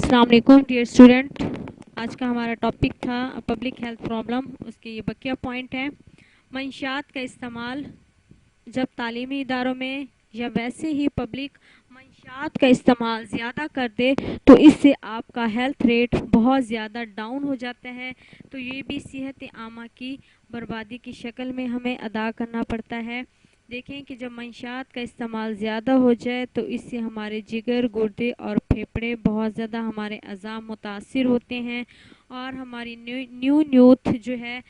अस्सलाम वालेकुम dear student. आज का हमारा टॉपिक था पब्लिक हेल्थ प्रॉब्लम, उसके ये बकिया पॉइंट है। मंशियात का इस्तेमाल जब तालीमी इदारों में या वैसे ही पब्लिक मंशियात का इस्तेमाल ज़्यादा कर दे तो इससे आपका हेल्थ रेट बहुत ज़्यादा डाउन हो जाता है। तो ये भी सेहत आमा की बर्बादी की शक्ल में हमें अदा करना पड़ता है। देखें कि जब मंशियात का इस्तेमाल ज़्यादा हो जाए तो इससे हमारे जिगर, गुर्दे और फेफड़े बहुत ज़्यादा हमारे अज़ा मुतासिर होते हैं और हमारी न्यू यूथ जो है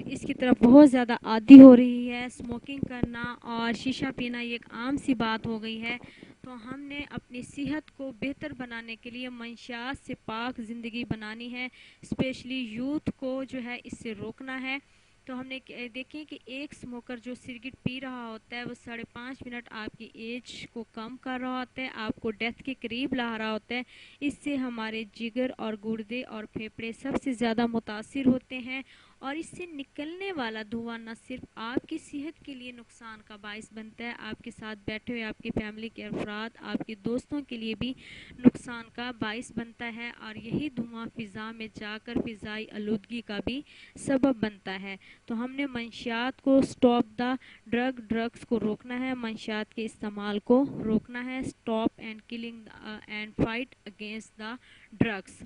इसकी तरफ बहुत ज़्यादा आदी हो रही है। स्मोकिंग करना और शीशा पीना ये एक आम सी बात हो गई है। तो हमने अपनी सेहत को बेहतर बनाने के लिए मंशियात से पाक ज़िंदगी बनानी है। स्पेशली यूथ को जो है इससे रोकना है। तो हमने देखें कि एक स्मोकर जो सिगरेट पी रहा होता है वो 5.5 मिनट आपकी एज को कम कर रहा होता है, आपको डेथ के करीब ला रहा होता है। इससे हमारे जिगर और गुर्दे और फेफड़े सबसे ज़्यादा मुतासिर होते हैं और इससे निकलने वाला धुआं न सिर्फ आपकी सेहत के लिए नुकसान का बाइस बनता है, आपके साथ बैठे हुए आपकी फैमिली के अफराद, आपके दोस्तों के लिए भी नुकसान का बाइस बनता है और यही धुआं फ़िज़ा में जाकर फ़िज़ाई आलूदगी का भी सबब बनता है। तो हमने मंशियात को स्टॉप द ड्रग्स को रोकना है, मंशियात के इस्तेमाल को रोकना है। Stop and killing and fight against the drugs.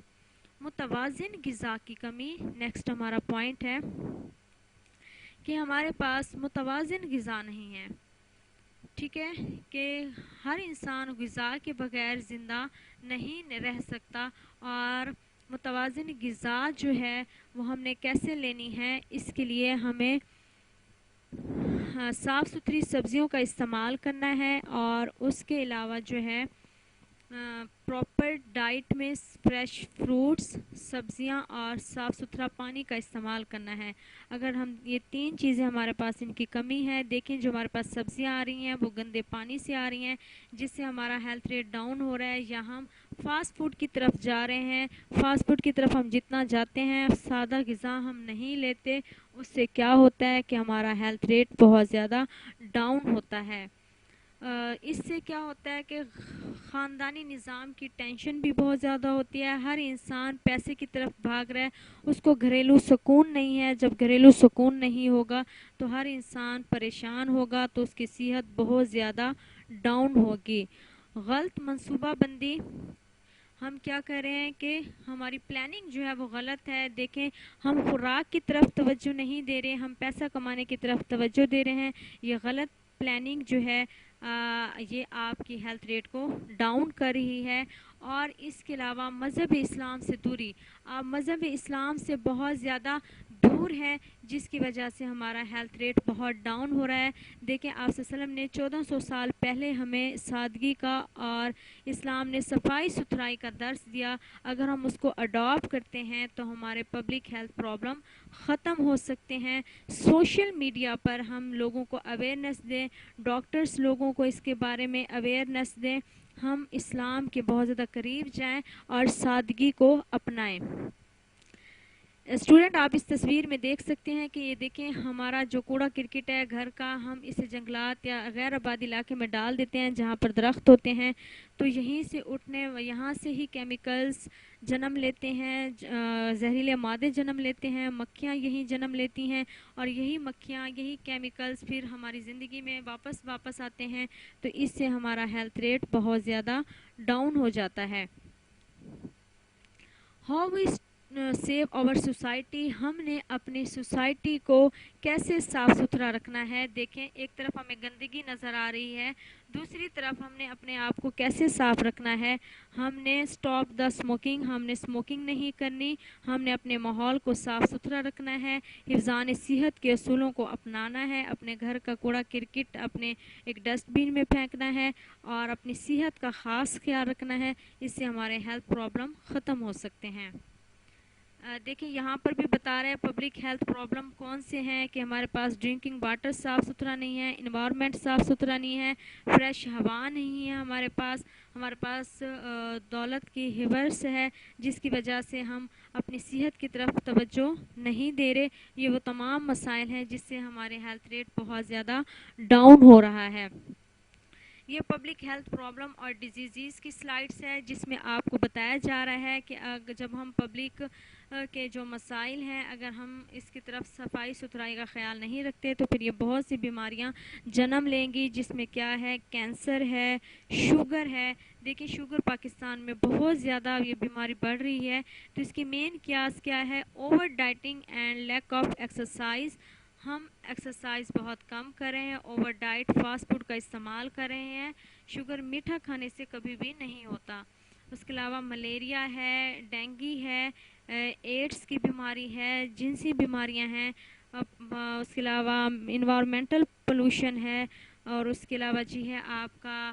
मुतवाज़िन ग़िज़ा की कमी नेक्स्ट हमारा पॉइंट है कि हमारे पास मुतवाज़िन ग़िज़ा नहीं है। ठीक है कि हर इंसान ग़िज़ा के बगैर ज़िंदा नहीं रह सकता और मुतवाज़िन ग़िज़ा जो है वो हमने कैसे लेनी है, इसके लिए हमें साफ़ सुथरी सब्ज़ियों का इस्तेमाल करना है और उसके अलावा जो है प्रॉपर डाइट में फ्रेश फ्रूट्स, सब्जियां और साफ़ सुथरा पानी का इस्तेमाल करना है। अगर हम ये 3 चीज़ें हमारे पास इनकी कमी है, देखें जो हमारे पास सब्जियां आ रही हैं वो गंदे पानी से आ रही हैं जिससे हमारा हेल्थ रेट डाउन हो रहा है, या हम फ़ास्ट फूड की तरफ जा रहे हैं। फ़ास्ट फूड की तरफ हम जितना जाते हैं, सादा ग़िज़ा हम नहीं लेते, उससे क्या होता है कि हमारा हेल्थ रेट बहुत ज़्यादा डाउन होता है। इससे क्या होता है कि ख़ानदानी निज़ाम की टेंशन भी बहुत ज़्यादा होती है। हर इंसान पैसे की तरफ भाग रहा है, उसको घरेलू सुकून नहीं है। जब घरेलू सुकून नहीं होगा तो हर इंसान परेशान होगा, तो उसकी सेहत बहुत ज़्यादा डाउन होगी। गलत मंसूबाबंदी, हम क्या कर रहे हैं कि हमारी प्लानिंग जो है वो गलत है। देखें, हम खुराक की तरफ तवज्जो नहीं दे रहे, हम पैसा कमाने की तरफ तवज्जो दे रहे हैं। ये गलत प्लानिंग जो है ये आपकी हेल्थ रेट को डाउन कर रही है। और इसके अलावा मज़हब इस्लाम से दूरी, आप मज़हब इस्लाम से बहुत ज़्यादा दूर है जिसकी वजह से हमारा हेल्थ रेट बहुत डाउन हो रहा है। देखें, आप वसल्लम ने 1400 साल पहले हमें सादगी का और इस्लाम ने सफाई सुथराई का दर्स दिया। अगर हम उसको अडॉप्ट करते हैं तो हमारे पब्लिक हेल्थ प्रॉब्लम ख़त्म हो सकते हैं। सोशल मीडिया पर हम लोगों को अवेयरनेस दें, डॉक्टर्स लोगों को इसके बारे में अवेयरनेस दें, हम इस्लाम के बहुत ज़्यादा करीब जाएं और सादगी को अपनाएं। स्टूडेंट, आप इस तस्वीर में देख सकते हैं कि ये देखें हमारा जो कूड़ा क्रिकेट है घर का, हम इसे जंगलात या गैर आबादी इलाके में डाल देते हैं जहाँ पर दरख्त होते हैं। तो यहीं से यहाँ से ही केमिकल्स जन्म लेते हैं, जहरीले मादे जन्म लेते हैं, मक्खियाँ यहीं जन्म लेती हैं और यही मक्खियाँ, यही केमिकल्स फिर हमारी ज़िंदगी में वापस आते हैं। तो इससे हमारा हेल्थ रेट बहुत ज़्यादा डाउन हो जाता है। How we save our society, हमने अपनी सोसाइटी को कैसे साफ़ सुथरा रखना है। देखें, एक तरफ हमें गंदगी नज़र आ रही है, दूसरी तरफ हमने अपने आप को कैसे साफ़ रखना है। हमने स्टॉप द स्मोकिंग, हमने स्मोकिंग नहीं करनी, हमने अपने माहौल को साफ़ सुथरा रखना है, हिफ़्ज़ान सेहत के असूलों को अपनाना है, अपने घर का कूड़ा क्रिकेट अपने एक डस्टबिन में फेंकना है और अपनी सेहत का ख़ास ख्याल रखना है। इससे हमारे हेल्थ प्रॉब्लम ख़त्म हो सकते हैं। देखिए, यहाँ पर भी बता रहे हैं पब्लिक हेल्थ प्रॉब्लम कौन से हैं कि हमारे पास ड्रिंकिंग वाटर साफ़ सुथरा नहीं है, इन्वायरमेंट साफ़ सुथरा नहीं है, फ्रेश हवा नहीं है हमारे पास दौलत की हिवर्स है जिसकी वजह से हम अपनी सेहत की तरफ तवज्जो नहीं दे रहे। ये वो तमाम मसाइल हैं जिससे हमारे हेल्थ रेट बहुत ज़्यादा डाउन हो रहा है। یہ پبلک ہیلتھ پرابلم اور ڈیزیزز کی سلائڈس ہے، جس میں آپ کو بتایا جا رہا ہے کہ جب ہم پبلک کے جو مسائل ہیں اگر ہم اس کی طرف صفائی ستھرائی کا خیال نہیں رکھتے تو پھر یہ بہت سی بیماریاں جنم لیں گی، جس میں کیا ہے، کینسر ہے، شوگر ہے۔ دیکھیں شوگر پاکستان میں بہت زیادہ یہ بیماری بڑھ رہی ہے، تو اس کی مین کیاس کیا ہے؟ Over dieting and lack of exercise. ہم ایکسرسائز بہت کم کر رہے ہیں، اوور ڈائٹ فاسٹ فوڈ کا استعمال کر رہے ہیں۔ شوگر میٹھا کھانے سے کبھی بھی نہیں ہوتا۔ اس کے علاوہ ملیریا ہے، ڈینگی ہے، ایڈس کی بیماری ہے، جنسی بیماریاں ہیں، اس کے علاوہ انوائرمنٹل پولوشن ہے، اور اس کے علاوہ جی ہے آپ کا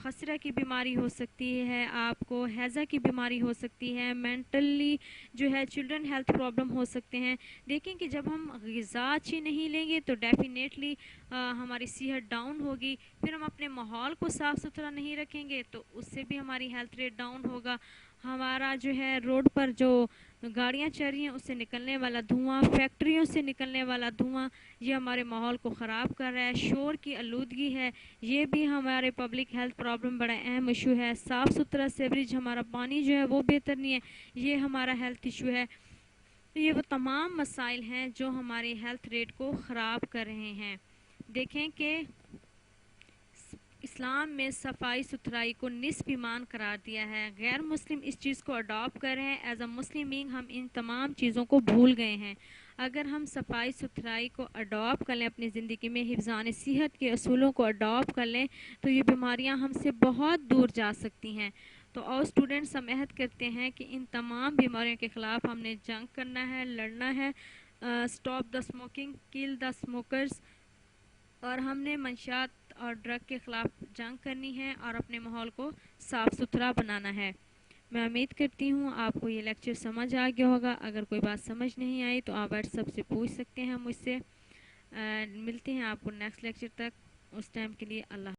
خسرہ کی بیماری ہو سکتی ہے، آپ کو ہیضہ کی بیماری ہو سکتی ہے، مینٹلی جو ہے چلڈرن ہیلتھ پرابلم ہو سکتے ہیں۔ دیکھیں کہ جب ہم غذا اچھی نہیں لیں گے تو ڈیفینیٹلی ہماری صحت ڈاؤن ہوگی، پھر ہم اپنے ماحول کو صاف ستھرا نہیں رکھیں گے تو اس سے بھی ہماری ہیلتھ ریٹ ڈاؤن ہوگا۔ ہمارا جو ہے روڈ پر جو گاڑیاں چل رہی ہیں اس سے نکلنے والا دھواں، فیکٹریوں سے نکلنے والا دھواں، یہ ہمارے ماحول کو خراب کر رہا ہے۔ شور کی آلودگی ہے، یہ بھی ہمارے پبلک ہیلتھ پرابلم بڑا اہم ایشو ہے۔ صاف ستھرا سیوریج، ہمارا پانی جو ہے وہ بہتر نہیں ہے، یہ ہمارا ہیلتھ ایشو ہے۔ یہ وہ تمام مسائل ہیں جو ہماری ہیلتھ ریٹ کو خراب کر رہے ہیں۔ دیکھیں کہ اسلام میں صفائی ستھرائی کو نصف ایمان قرار دیا ہے۔ غیر مسلم اس چیز کو اڈاپٹ کر رہے ہیں، ایز اے مسلم بینگ ہم ان تمام چیزوں کو بھول گئے ہیں۔ اگر ہم صفائی ستھرائی کو اڈاپٹ کر لیں اپنی زندگی میں، حفظان صحت کے اصولوں کو اڈاپٹ کر لیں تو یہ بیماریاں ہم سے بہت دور جا سکتی ہیں۔ تو اور اسٹوڈنٹس ہم عہد کرتے ہیں کہ ان تمام بیماریوں کے خلاف ہم نے جنگ کرنا ہے، لڑنا ہے۔ اسٹاپ دا اسموکنگ، کل دا اسموکرز، اور ہم نے منشیات اور ڈرگ کے خلاف جنگ کرنی ہے اور اپنے ماحول کو صاف ستھرا بنانا ہے۔ میں امید کرتی ہوں آپ کو یہ لیکچر سمجھ آ گیا ہوگا۔ اگر کوئی بات سمجھ نہیں آئی تو آپ واٹس ایپ سے پوچھ سکتے ہیں مجھ سے۔ ملتے ہیں آپ کو نیکسٹ لیکچر تک، اس ٹائم کے لیے اللہ